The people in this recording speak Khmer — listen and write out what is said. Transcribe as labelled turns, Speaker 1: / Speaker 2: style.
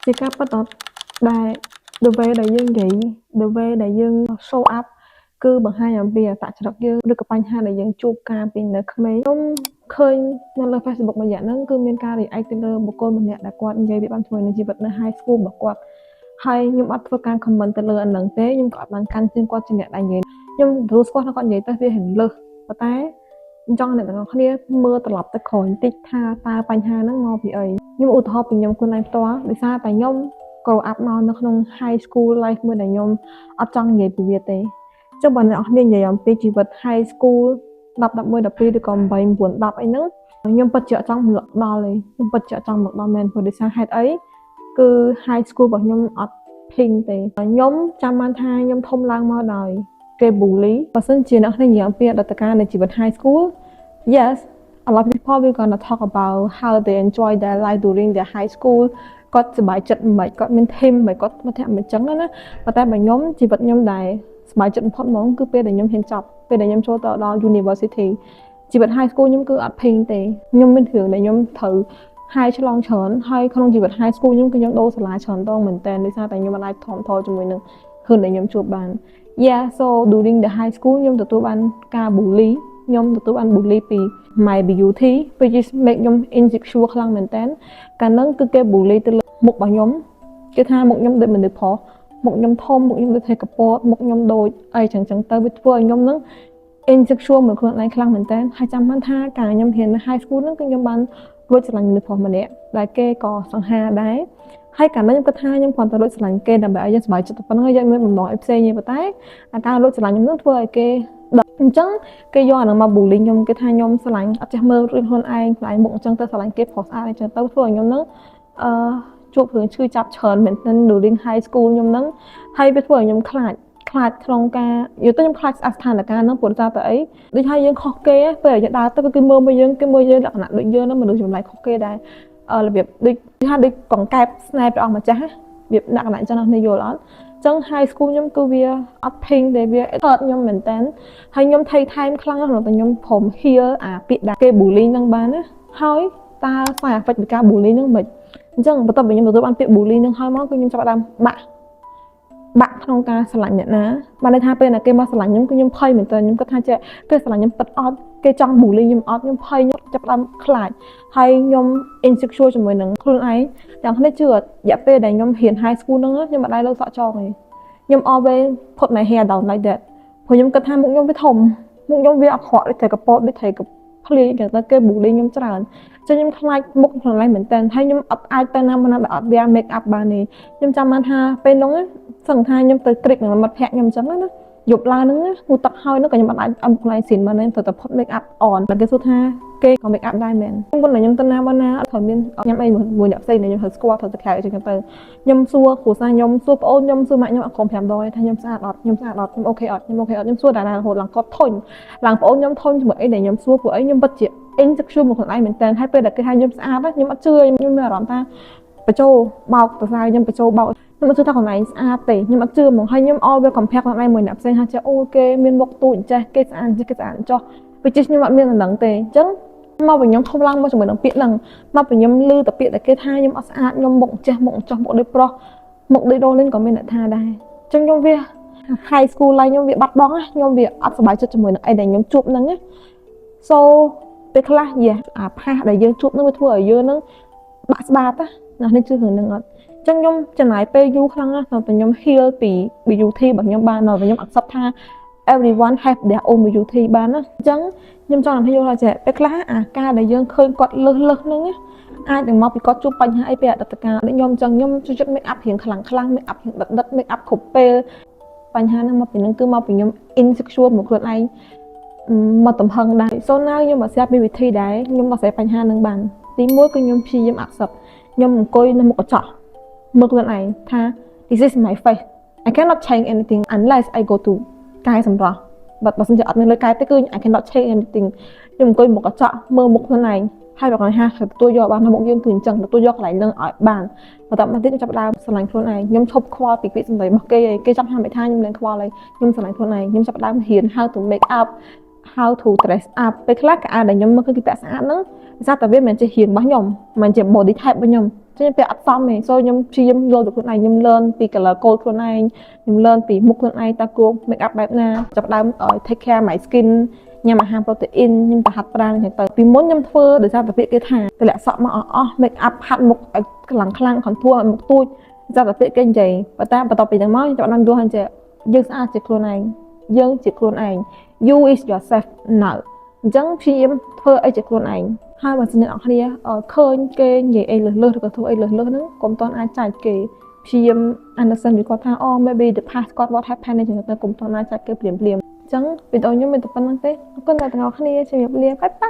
Speaker 1: ជាការពិតដែល the way ដែលយើងនិយាយ the way ដែលយើង show up គឺបង្ហាញអំពីអត្តចរិតយើងឬក៏បញ្ហាដែលយើងជួបកាលពីនៅក្មេងខ្ញុំឃើញនៅលើ Facebook មួយរយៈហ្នឹងគឺមានការ react ទៅលើបុគ្គលម្នាក់ដែលគាត់និយាយពីបានធ្វើនៅជីវិតនៅ high school របស់គាត់ហើយខ្ញុំអត់ធ្វើការ comment ទៅលើអាហ្នឹងទេខ្ញុំក៏អត់បានកាន់ជើងគាត់ជាអ្នកដែលនិយាយខ្ញុំទទួលស្គាល់ថាគាត់និយាយទៅវាហិនលើសប៉ុន្តែខ្ញុំចង់អ្នកទាំងអស់គ្នាមើលត្រឡប់ទៅក្រោយបន្តិចថាតើបញ្ហាហ្នឹងមកពីអីខ្ញុំឧទាហរណ៍ពីខ្ញុំខ្លួនឯងផ្ទាល់ដោយសារតែខ្ញុំ grow up មកនៅក្នុង high school life មួយដែលខ្ញុំអត់ចង់និយាយពីវាទេចុះបើអ្នកនរគ្នានិយាយអំពីជីវិត high school 10 11 12ឬក៏8 9 10អីហ្នឹងខ្ញុំពិតជាអត់ចង់រំលឹកដល់ទេខ្ញុំពិតជាអត់ចង់រំលឹកដល់មែនព្រោះដោយសារហេតុអីគឺ high school របស់ខ្ញុំអត់ភីងទេខ្ញុំចាំបានថាខ្ញុំធំឡើងមកដោយគេ bully បើសិនជាអ្នកនរគ្នានិយាយអំពីអតីតកាលនៃជីវិត high school yes a lot of people we're gonna talk about how they enjoy their life during their high school គាត់សប្បាយចិត្តមិនគាត់មាន team មិនគាត់មកថាមិនចឹងណាប៉ុន្តែបើខ្ញុំជីវិតខ្ញុំដែរសប្បាយចិត្តបំផុតហ្មងគឺពេលដែលខ្ញុំហ៊ានចប់ពេលដែលខ្ញុំចូលទៅដល់ university ជីវិត high school ខ្ញុំគឺអត់ភេងទេខ្ញុំមានរឿងដែលខ្ញុំត្រូវ high ឆ្លងច្រើនហើយក្នុងជីវិត high school ខ្ញុំគឺខ្ញុំដូរសាលាច្រើនដងមែនតើដោយសារតែខ្ញុំអាចធំធជាមួយនឹងរឿងដែលខ្ញុំជួបបាន yeah so during the high school ខ្ញុំទទួលបានការ bully ខ្ញុំទទួលបាន bully ពី my beauty which is make ខ្ញុំ insecure ខ្លាំងមែនតើកាលហ្នឹងគឺគេ bully ទៅលើមុខរបស់ខ្ញុំគេថាមុខខ្ញុំដូចមនុស្សប្រុសមុខខ្ញុំធំមុខខ្ញុំដូចថេកពតមុខខ្ញុំដូចអីចឹងទៅវាធ្វើឲ្យខ្ញុំហ្នឹង insecure មួយខ្លួនឯងខ្លាំងមែនតើហើយចាំបានថាកាលខ្ញុំរៀននៅ high school ហ្នឹងគឺខ្ញុំបានរួចស្រឡាញ់មនុស្សប្រុសម្នាក់ដែលគេក៏សង្ហាដែរហើយកាលនោះខ្ញុំគិតថាខ្ញុំគ្រាន់តែរួចស្រឡាញ់គេដើម្បីឲ្យយើងសប្បាយចិត្តប៉ុណ្ណឹងហើយយើងមានបំណងឲ្យផ្សេងទេប៉ុន្តែអាការរួចស្រឡាញ់ខ្ញុំនឹងធ្វើឲ្យគេអញ្ចឹងគេយកអានឹងមក bully ខ្ញុំគេថាខ្ញុំស្រឡាញ់អត់ចេះមើលរឿងខ្លួនឯងខ្លាញ់មុខអញ្ចឹងទៅស្រឡាញ់គេប្រុសស្អាតអញ្ចឹងទៅធ្វើឲ្យខ្ញុំនឹងជួបរឿងឈឺចាប់ច្រើនមែនទែន during high school ខ្ញុំនឹងហើយវាធ្វើឲ្យខ្ញុំខ្លាចក្នុងការយល់ទៅខ្ញុំខ្លាចស្អាតស្ថានភាពហ្នឹងព្រោះថាទៅអីដូចថាយើងខុសគេពេលយើងដើរទៅគឺមើលមកយើងគេមើលយើងលក្ខណៈដូចយើងហ្នឹងមនុស្សចម្លែកខុសគេដែររបៀបដូចថាដូចកង្កែបស្នេហ៍ព្រះអង្គម្ចាស់របៀបលក្ខណៈអញ្ចឹងណាយល់អត់អញ្ចឹង high school ខ្ញុំគឺវាអត់ភេងទេវាហត់ខ្ញុំមែនតើហើយខ្ញុំថៃថែមខ្លាំងណាស់តែខ្ញុំព្រម heal អាពាក្យដែលគេ bully ហ្នឹងបានណាហើយតើ side effect ពីការ bully ហ្នឹងមិនអញ្ចឹងបន្ទាប់ពីខ្ញុំទទួលបានពាក្យ bully ហ្នឹងហើយមកគឺខ្ញុំចាប់ផ្ដើមបាក់ក្នុងការស្រឡាញ់អ្នកណាបានន័យថាពេលណាគេមកស្រឡាញ់ខ្ញុំគឺខ្ញុំភ័យមែនតើខ្ញុំគិតថាចេះគេស្រឡាញ់ខ្ញុំពិតអត់គេចង់ bully ខ្ញុំអត់ខ្ញុំភ័យខ្ញុំចាប់ផ្ដើមខ្លាចហើយខ្ញុំ insecure ជាមួយនឹងខ្លួនឯងទាំងនេះជឿរយៈពេលដែលខ្ញុំរៀន high school ហ្នឹងខ្ញុំមិនដែរលើកសក់ចងទេខ្ញុំ always put my hair down like that ព្រោះខ្ញុំគិតថាមុខខ្ញុំវាធំមុខខ្ញុំវាអក្រក់ដូចតែកពតដូចតែភ្លាយចឹងទៅគេ bully ខ្ញុំច្រើនចឹងខ្ញុំខ្លាចមុខខ្លួនឯងមែនតើហើយខ្ញុំអត់អាចទៅណាមកណាដែលអត់ wear make up បានទេខ្ញុំចាំបានថាពេលហ្នឹងសឹងថាខ្ញុំទៅគ្រិចនឹងមិត្តភក្តិខ្ញុំអញ្ចឹងណាយប់ឡើងហ្នឹងងូទឹកហើយហ្នឹងក៏ខ្ញុំអត់អាចអំខ្លួនឯងស៊ីនមកទេត្រូវតែផុត make up on តែគេសួរថាគេក៏ make up ដែរមែនខ្ញុំទៅណាមកណាអត់ត្រូវមានខ្ញុំអីមួយអ្នកផ្សេងខ្ញុំត្រូវស្គាល់ត្រូវតែក្រៅអញ្ចឹងទៅខ្ញុំសួរគ្រូសាខ្ញុំសួរប្អូនខ្ញុំសួរម៉ាក់ខ្ញុំអត់ក្រុម5ដងទេថាខ្ញុំស្អាតអត់ខ្ញុំស្អាតអត់ខ្ញុំអូខេអត់ខ្ញុំអូខេអត់ខ្ញុំសួរតែរហូតឡើងគាត់ធុញឡើងប្អូនខ្ញុំធុញជាមួយអីដែលខ្ញុំសួរព្រោះអីខ្ញុំពិតជា insecure មកខ្លួនឯងមែនតើហើយពេលដែលគេថាខ្ញុំស្អាតខ្ញុំអត់ជឿខ្ញុំមានអារម្មណ៍ថាបញ្ចោបោកប្រសើរខ្ញុំបញ្ចោបោកខ្ញុំអត់ជឿថាខ្លួនឯងស្អាតទេខ្ញុំអត់ជឿហ្មងហើយខ្ញុំ always compare ខ្លួនឯងមួយអ្នកផ្សេងថាចេះអូគេមានមុខទូចចេះគេស្អាតចេះគេស្អាតចោះវាចេះខ្ញុំអត់មានដំណឹងទេអញ្ចឹងមកវិញខ្ញុំធំឡើងមកជាមួយនឹងពាក្យហ្នឹងមកវិញខ្ញុំលឺតែពាក្យដែលគេថាខ្ញុំអត់ស្អាតខ្ញុំមុខចេះមុខចោះមុខដូចប្រុសមុខដូចរ៉ូលីនក៏មានអ្នកថាដែរអញ្ចឹងខ្ញុំវា high school life ខ្ញុំវាបាត់បង់ខ្ញុំវាអត់សប្បាយចិត្តជាមួយនឹងអីដែលខ្ញុំជួបហ្នឹង so ពេលខ្លះអាផាសដែលយើងជួបហ្នឹងវាធ្វើឲ្យយើងហ្នឹងបាក់ស្បាតណានេះជឿរឿងហ្នឹងអត់អញ្ចឹងខ្ញុំចំណាយពេលយូរខ្លាំងណាស់តែខ្ញុំ heal ពី beauty របស់ខ្ញុំបានដល់ខ្ញុំ accept ថា everyone have their own beauty បានណាអញ្ចឹងខ្ញុំចង់ឲ្យយល់ថាចេះពេលខ្លះអាការដែលយើងឃើញគាត់លឹះហ្នឹងអាចនឹងមកពីគាត់ជួបបញ្ហាអីពីអតីតកាលដូចខ្ញុំអញ្ចឹងខ្ញុំជួយចិត្ត make up រៀងខ្លាំង make up រៀងដិត make up គ្រប់ពេលបញ្ហាហ្នឹងមកពីហ្នឹងគឺមកពីខ្ញុំ insecure មកខ្លួនឯងមកទំហឹងដែរ so now ខ្ញុំមកស្រាប់ពីវិធីដែរខ្ញុំដោះស្រាយបញ្ហាហ្នឹងបានទី1គឺខ្ញុំព្យាយាម accept ខ្ញុំអង្គុយនៅមុខកញ្ចក់មើលខ្លួនឯងថា this is my face I cannot change anything unless I go to កាយសម្រស់បើសិនជាអត់មានលុយកែទេគឺ I cannot change anything ខ្ញុំអង្គុយមុខកញ្ចក់មើលមុខខ្លួនឯងហើយបើគាត់ថាទទួលយកបានថាមុខយើងគឺអញ្ចឹងទទួលយកកន្លែងនឹងឲ្យបានបន្ទាប់មកទៀតខ្ញុំចាប់ផ្ដើមស្រឡាញ់ខ្លួនឯងខ្ញុំឈប់ខ្វល់ពីពាក្យសម្ដីរបស់គេឯងគេចាប់ថាមិនថាខ្ញុំលែងខ្វល់ហើយខ្ញុំស្រឡាញ់ខ្លួនឯងខ្ញុំចាប់ផ្ដើមរៀន how to make up how to dress up ពេលខ្លះក៏អាចដែលខ្ញុំមើលឃើញគេពាក់ស្អាតហ្នឹងដោយសារតែវាមិនជាហ៊ានរបស់ខ្ញុំមិនជា body type របស់ខ្ញុំចឹងពាក់អត់សមទេ so ខ្ញុំព្យាយាមយល់ទៅខ្លួនឯងខ្ញុំ learn ពី color code ខ្លួនឯងខ្ញុំ learn ពីមុខខ្លួនឯងតើគួរ make up បែបណាចាប់ផ្ដើម take care my skin ញ៉ាំអាហារ protein ខ្ញុំទៅហាត់ប្រាណអញ្ចឹងទៅពីមុនខ្ញុំធ្វើដោយសារតែពាក្យគេថាទម្លាក់សក់មកអស់ make up ហាត់មុខឲ្យខ្លាំង contour ឲ្យមុខទូចដោយសារតែពាក្យគេនិយាយប៉ុន្តែបន្ទាប់ពីហ្នឹងមកខ្ញុំចាប់ផ្ដើមយល់ថាយើងស្អាតជាខ្លួនឯងយើងជាខ្លួនឯង you is yourself now អញ្ចឹងព្យាយាមធ្វើអីជាខ្លួនឯងហើយបើអ្នកនរគ្នាឃើញគេនិយាយអីលើសឬក៏ធ្វើអីលើសហ្នឹងកុំតន់អាចចាច់គេព្យាយាម understand ពីគាត់ថា maybe the past God what happened អញ្ចឹងទៅកុំតន់អាចចាច់គេភ្លាមអញ្ចឹងវីដេអូខ្ញុំមានតែប៉ុណ្្នឹងទេអរគុណដល់ទាំងអស់គ្នាជម្រាបលាបាយបាយ